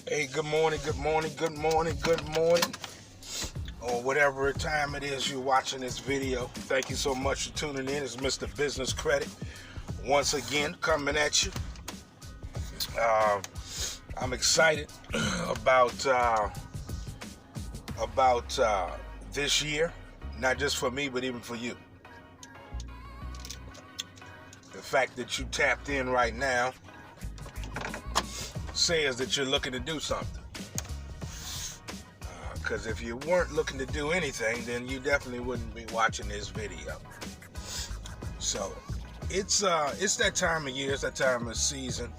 Hey, good morning, good morning, good morning, good morning, or whatever time it is you're watching this video. Thank you so much for tuning in. It's Mr. Business Credit once again coming at you. I'm excited about this year, not just for me, but even for you. The fact that you tapped in right now says that you're looking to do something. Because if you weren't looking to do anything, then you definitely wouldn't be watching this video. So it's that time of year, it's that time of season,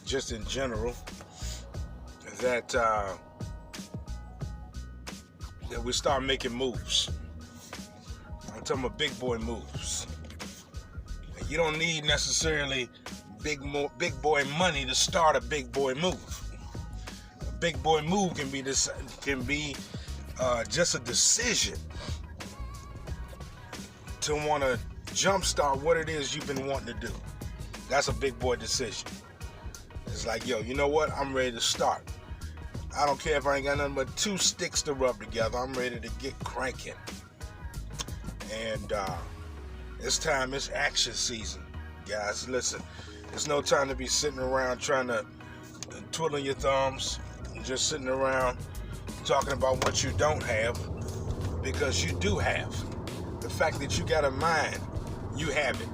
just in general, that we start making moves. I'm talking about big boy moves. You don't need necessarily big boy money to start a big boy move. A big boy move can be just a decision to want to jumpstart what it is you've been wanting to do. That's a big boy decision. It's like, yo, you know what? I'm ready to start. I don't care if I ain't got nothing but 2 sticks to rub together. I'm ready to get cranking. And it's time. It's action season, guys. Listen. There's no time to be sitting around trying to twiddling your thumbs, just sitting around talking about what you don't have, because you do have. The fact that you got a mind, you have it.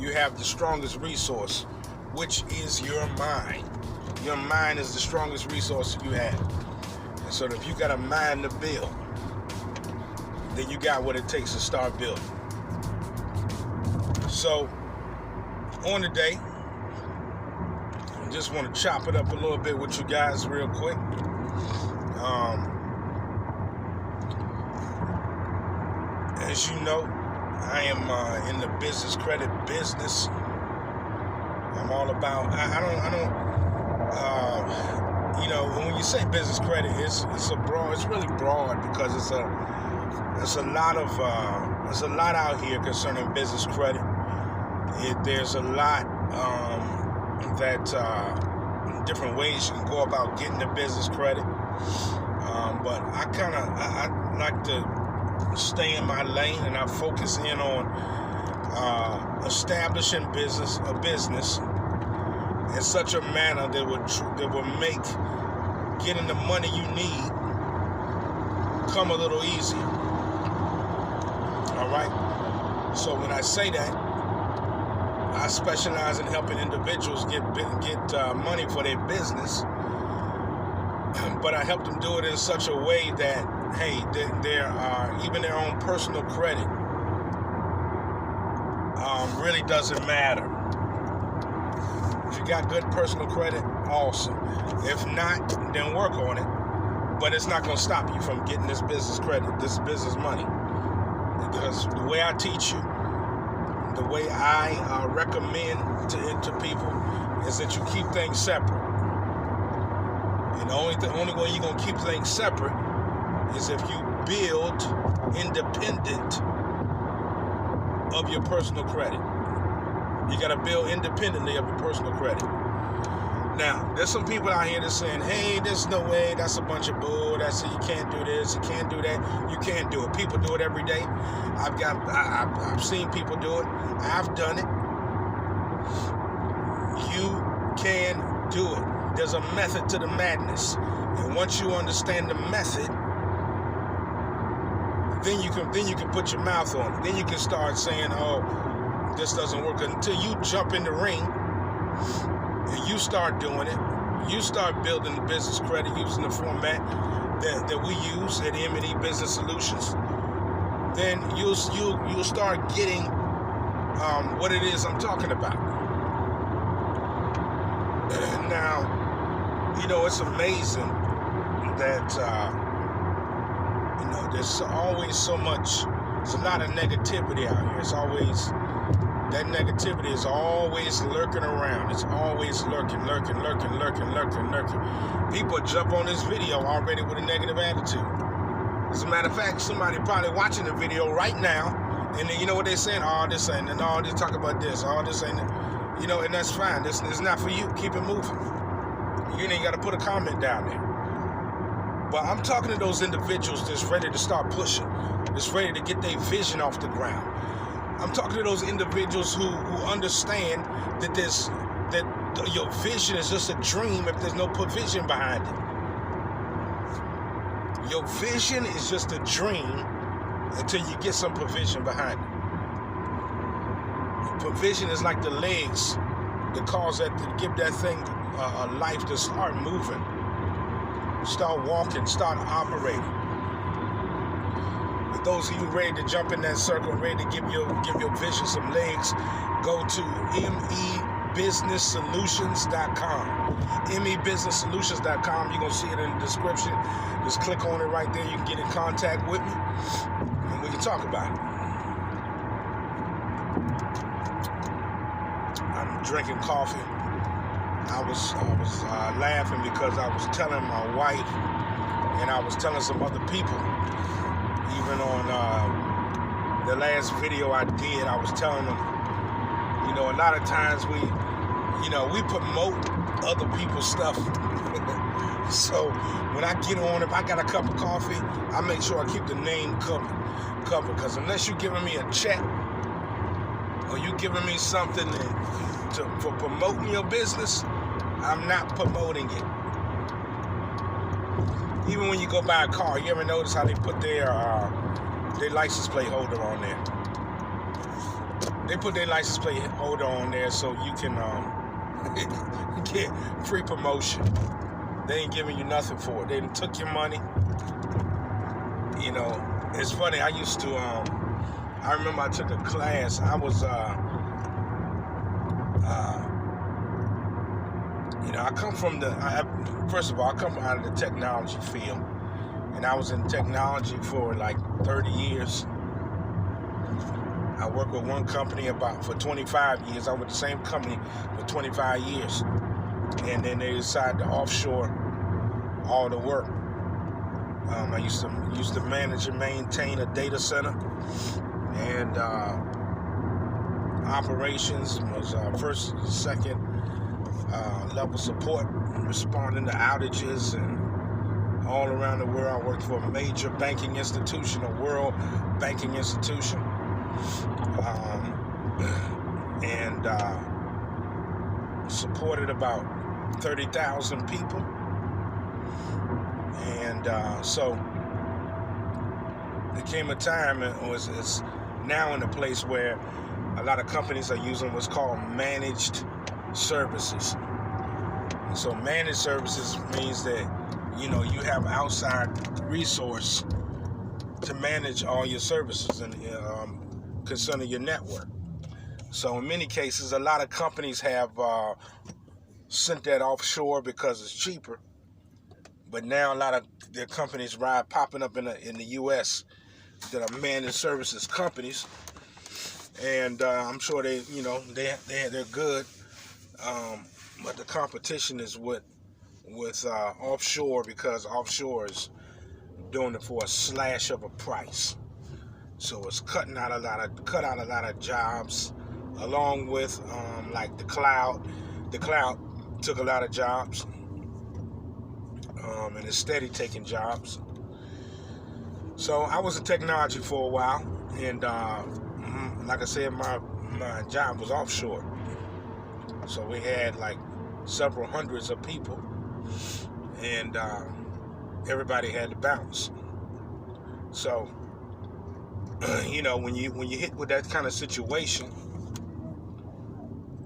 You have the strongest resource, which is your mind. Your mind is the strongest resource you have. And so if you got a mind to build, then you got what it takes to start building. So on today, I just want to chop it up a little bit with you guys real quick. As you know, I am in the business credit business. I'm all about, when you say business credit, it's really broad, because it's a lot out here concerning business credit. There's a lot different ways you can go about getting the business credit. But I like to stay in my lane, and I focus in on establishing a business in such a manner that will make getting the money you need come a little easier. All right. So when I say that, I specialize in helping individuals get money for their business, but I help them do it in such a way that, hey, there are even their own personal credit really doesn't matter. If you got good personal credit, awesome. If not, then work on it. But it's not going to stop you from getting this business credit, this business money, because the way I teach you, the way I recommend to people is that you keep things separate. And the only way you're going to keep things separate is if you build independent of your personal credit. You got to build independently of your personal credit. Now, there's some people out here that's saying, hey, there's no way, that's a bunch of bull, that's you can't do this, you can't do that, you can't do it. People do it every day. I've seen people do it. I've done it. You can do it. There's a method to the madness. And once you understand the method, then you can put your mouth on it. Then you can start saying, oh, this doesn't work, until you jump in the ring and you start doing it. You start building the business credit using the format that we use at M&E Business Solutions. Then you'll start getting what it is I'm talking about. Now, it's amazing that there's always so much. There's a lot of negativity out here. That negativity is always lurking around. It's always lurking. People jump on this video already with a negative attitude. As a matter of fact, somebody probably watching the video right now, and then you know what they're saying? Oh, this ain't, and all this talk about this, all this ain't, and that's fine. This is not for you. Keep it moving. You ain't got to put a comment down there. But I'm talking to those individuals that's ready to start pushing, that's ready to get their vision off the ground. I'm talking to those individuals who understand that your vision is just a dream if there's no provision behind it. Your vision is just a dream until you get some provision behind it. Provision is like the legs that cause that, to give that thing a life to start moving, start walking, start operating. For those of you ready to jump in that circle, ready to give your vision some legs, go to mebusinesssolutions.com. mebusinesssolutions.com. You're going to see it in the description. Just click on it right there. You can get in contact with me, and we can talk about it. I'm drinking coffee. I was laughing because I was telling my wife, and I was telling some other people, even on the last video I did, I was telling them, you know, a lot of times we promote other people's stuff. So when I get on, if I got a cup of coffee, I make sure I keep the name covered. Because unless you're giving me a check or you giving me something for promoting your business, I'm not promoting it. Even when you go buy a car, you ever notice how they put their license plate holder on there? They put their license plate holder on there so you can get free promotion. They ain't giving you nothing for it. They took your money. You know, it's funny. I used to, I remember I took a class. I was, I come from first of all, I come out of the technology field. And I was in technology for like 30 years. I worked with one company for 25 years. I was with the same company for 25 years. And then they decided to offshore all the work. I used to manage and maintain a data center, and operations was first, second level support, responding to outages and all around the world. I worked for a major banking institution, a world banking institution, and supported about 30,000 people. And so there came a time, it's now in a place where a lot of companies are using what's called managed services. And so managed services means that, you know, you have outside resource to manage all your services and concerning your network. So in many cases, a lot of companies have sent that offshore because it's cheaper. But now a lot of their companies popping up in the U.S. that are managed services companies, and I'm sure they're good. But the competition is with offshore, because offshore is doing it for a slash of a price. So it's cut out a lot of jobs, along with like the cloud. The cloud took a lot of jobs, and it's steady taking jobs. So I was in technology for a while, and like I said, my job was offshore. So we had like several hundreds of people, and everybody had to bounce. So when you hit with that kind of situation,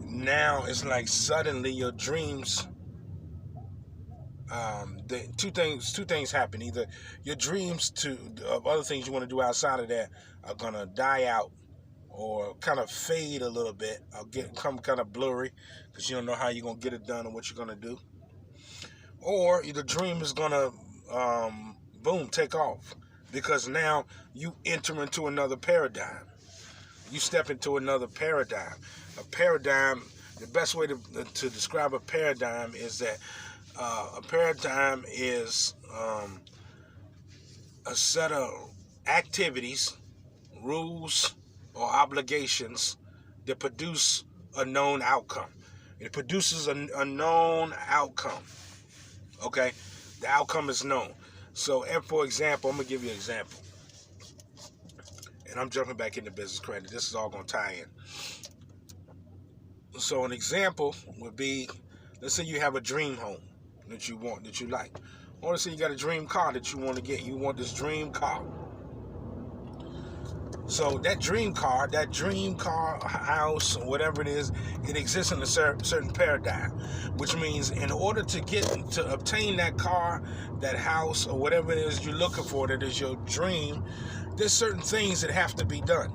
now it's like suddenly your dreams, two things happen. Either your dreams of other things you want to do outside of that are gonna die out, or kind of fade a little bit, or become kind of blurry, because you don't know how you're gonna get it done and what you're gonna do. Or the dream is gonna take off, because now you enter into another paradigm. You step into another paradigm. A paradigm, the best way to describe a paradigm is that a paradigm is a set of activities, rules, or obligations that produce a known outcome. It produces a known outcome. Okay, the outcome is known. So, and for example, I'm gonna give you an example, and I'm jumping back into business credit. This is all gonna tie in. So, an example would be, let's say you have a dream home that you want, that you like. Or let's say you got a dream car that you want to get. You want this dream car. So that dream car house, whatever it is, it exists in a certain paradigm, which means in order to obtain that car, that house, or whatever it is you're looking for, that is your dream, there's certain things that have to be done.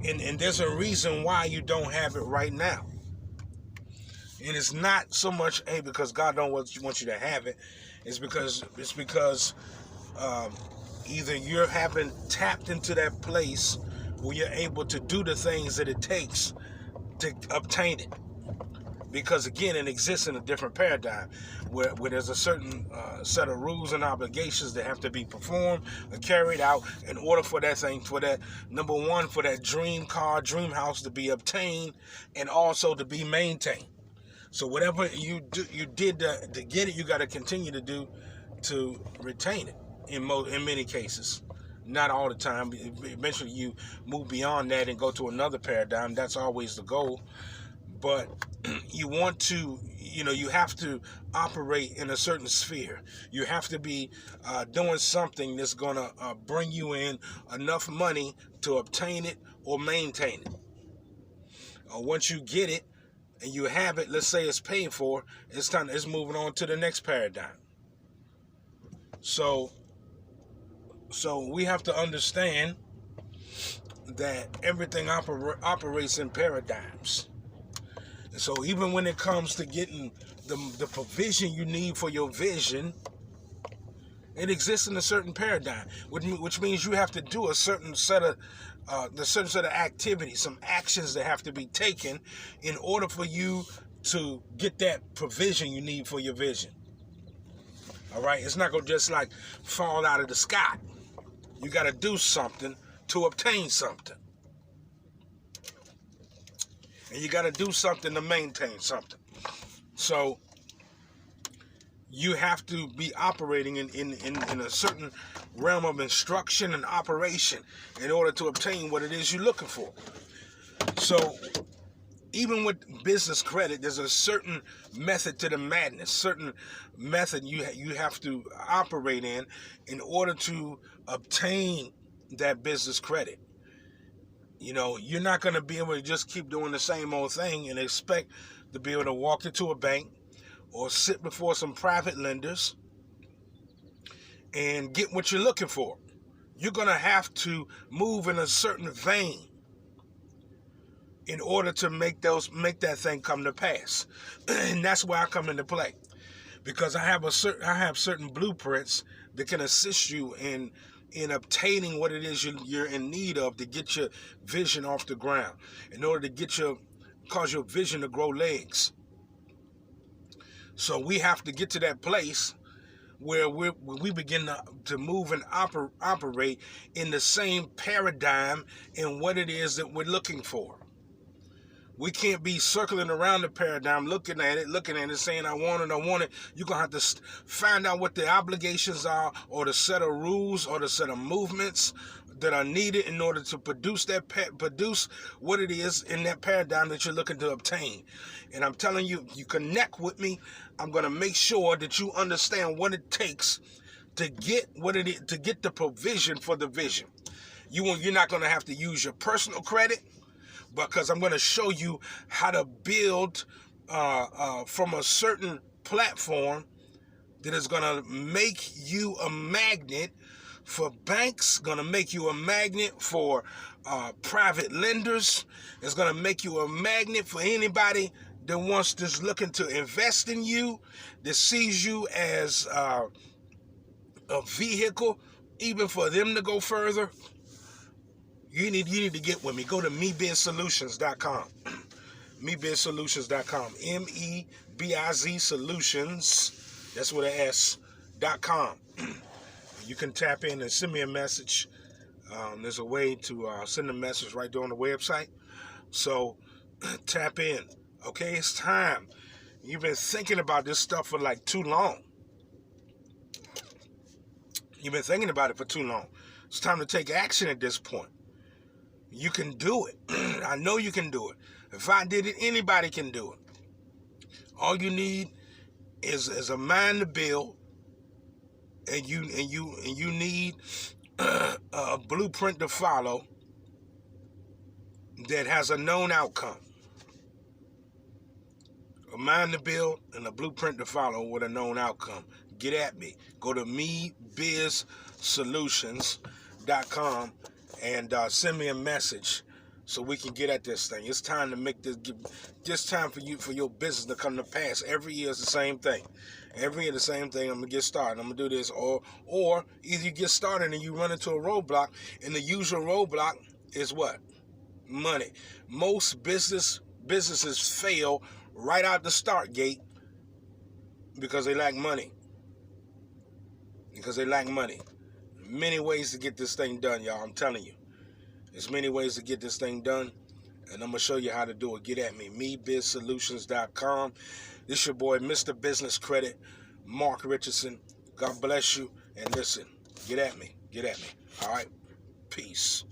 And there's a reason why you don't have it right now. And it's not so much, hey, because God don't want you to have it. It's because either you haven't tapped into that place where you're able to do the things that it takes to obtain it. Because again, it exists in a different paradigm where there's a certain set of rules and obligations that have to be performed or carried out in order for that thing, for that, number one, for that dream car, dream house to be obtained and also to be maintained. So whatever you did to get it, you got to continue to do to retain it. In many cases, not all the time. Eventually, you move beyond that and go to another paradigm. That's always the goal. But you want to, you have to operate in a certain sphere. You have to be doing something that's going to bring you in enough money to obtain it or maintain it. Once you get it and you have it, let's say it's paid for, it's moving on to the next paradigm. So we have to understand that everything operates in paradigms. And so even when it comes to getting the provision you need for your vision, it exists in a certain paradigm, which means you have to do a certain set of activities, some actions that have to be taken in order for you to get that provision you need for your vision. All right, it's not gonna just like fall out of the sky. You got to do something to obtain something. And you got to do something to maintain something. So you have to be operating in a certain realm of instruction and operation in order to obtain what it is you're looking for. So even with business credit, there's a certain method to the madness, certain method you have to operate in order to obtain that business credit. You're not going to be able to just keep doing the same old thing and expect to be able to walk into a bank or sit before some private lenders and get what you're looking for. You're going to have to move in a certain vein in order to make that thing come to pass. And that's where I come into play, because I have certain blueprints that can assist you in obtaining what it is you're in need of to get your vision off the ground, in order to cause your vision to grow legs. So we have to get to that place where we begin to move and operate in the same paradigm in what it is that we're looking for. We can't be circling around the paradigm, looking at it, saying, I want it. You're going to have to find out what the obligations are, or the set of rules, or the set of movements that are needed in order to produce what it is in that paradigm that you're looking to obtain. And I'm telling you, you connect with me, I'm going to make sure that you understand what it takes to get the provision for the vision. You're not going to have to use your personal credit, because I'm going to show you how to build from a certain platform that is going to make you a magnet for banks, going to make you a magnet for private lenders. It's going to make you a magnet for anybody that that's looking to invest in you, that sees you as a vehicle, even for them to go further. You need to get with me. Go to MeBizSolutions.com. MeBizSolutions.com. MEBIZ Solutions. That's with an S.com. You can tap in and send me a message. There's a way to send a message right there on the website. So tap in. Okay, it's time. You've been thinking about this stuff for like too long. You've been thinking about it for too long. It's time to take action at this point. You can do it. I know you can do it. If I did it, anybody can do it. All you need is a mind to build, and you need a blueprint to follow that has a known outcome. A mind to build and a blueprint to follow with a known outcome. Get at me. Go to mebizsolutions.com and send me a message so we can get at this thing. It's time to make this. Just time for your business to come to pass. Every year is the same thing. Every year the same thing. I'm gonna get started. I'm gonna do this, or either you get started and you run into a roadblock, and the usual roadblock is what? Money. Most businesses fail right out the start gate because they lack money. Many ways to get this thing done, y'all. I'm telling you. There's many ways to get this thing done, and I'm going to show you how to do it. Get at me. mebizsolutions.com. This your boy, Mr. Business Credit, Mark Richardson. God bless you. And listen, get at me. All right? Peace.